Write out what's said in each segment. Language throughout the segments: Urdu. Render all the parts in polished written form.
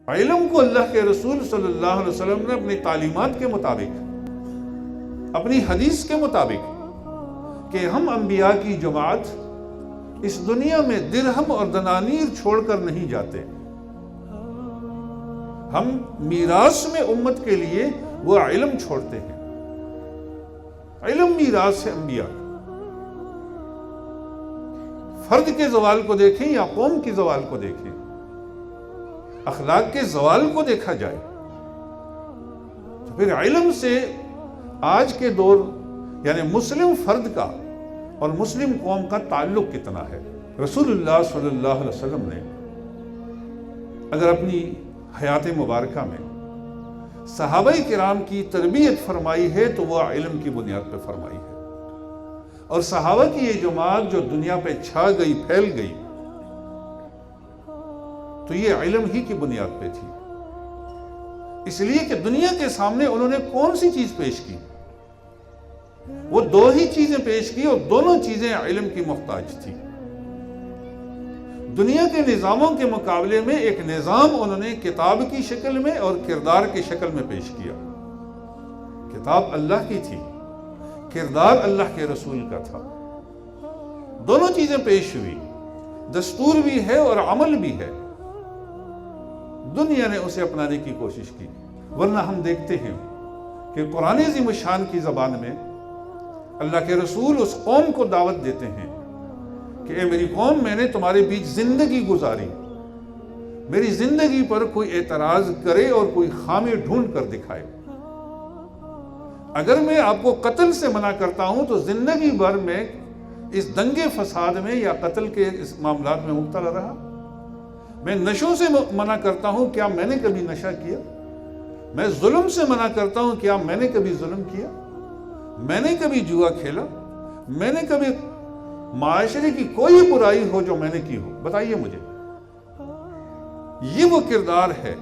علم کو اللہ کے رسول صلی اللہ علیہ وسلم نے اپنی تعلیمات کے مطابق، اپنی حدیث کے مطابق، کہ ہم انبیاء کی جماعت اس دنیا میں درہم اور دنانیر چھوڑ کر نہیں جاتے. ہم میراث میں امت کے لیے وہ علم چھوڑتے ہیں. علم میراث ہے انبیاء. فرد کے زوال کو دیکھیں یا قوم کے زوال کو دیکھیں، اخلاق کے زوال کو دیکھا جائے تو پھر علم سے آج کے دور یعنی مسلم فرد کا اور مسلم قوم کا تعلق کتنا ہے. رسول اللہ صلی اللہ علیہ وسلم نے اگر اپنی حیات مبارکہ میں صحابہ کرام کی تربیت فرمائی ہے تو وہ علم کی بنیاد پہ فرمائی ہے. اور صحابہ کی یہ جماعت جو دنیا پہ چھا گئی، پھیل گئی، تو یہ علم ہی کی بنیاد پہ تھی. اس لیے کہ دنیا کے سامنے انہوں نے کون سی چیز پیش کی؟ وہ دو ہی چیزیں پیش کی اور دونوں چیزیں علم کی محتاج تھی. دنیا کے نظاموں کے مقابلے میں ایک نظام انہوں نے کتاب کی شکل میں اور کردار کی شکل میں پیش کیا. کتاب اللہ کی تھی، کردار اللہ کے رسول کا تھا. دونوں چیزیں پیش ہوئی، دستور بھی ہے اور عمل بھی ہے. دنیا نے اسے اپنانے کی کوشش کی. ورنہ ہم دیکھتے ہیں کہ قرآن عظیم الشان کی زبان میں اللہ کے رسول اس قوم کو دعوت دیتے ہیں کہ اے میری قوم، میں نے تمہارے بیچ زندگی گزاری، میری زندگی پر کوئی اعتراض کرے اور کوئی خامی ڈھونڈ کر دکھائے. اگر میں آپ کو قتل سے منع کرتا ہوں تو زندگی بھر میں اس دنگے فساد میں یا قتل کے اس معاملات میں مبتلا رہا. میں نشوں سے منع کرتا ہوں، کیا میں نے کبھی نشہ کیا؟ میں ظلم سے منع کرتا ہوں، کیا میں نے کبھی ظلم کیا؟ میں نے کبھی جوا کھیلا؟ میں نے کبھی معاشرے کی کوئی برائی ہو جو میں نے کی ہو؟ بتائیے مجھے. یہ وہ کردار ہے،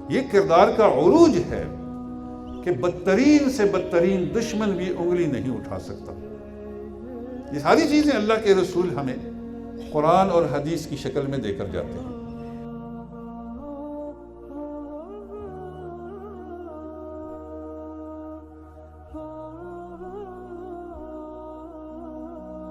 یہ کردار کا عروج ہے کہ بدترین سے بدترین دشمن بھی انگلی نہیں اٹھا سکتا. یہ ساری چیزیں اللہ کے رسول ہمیں قرآن اور حدیث کی شکل میں دے کر جاتے ہیں.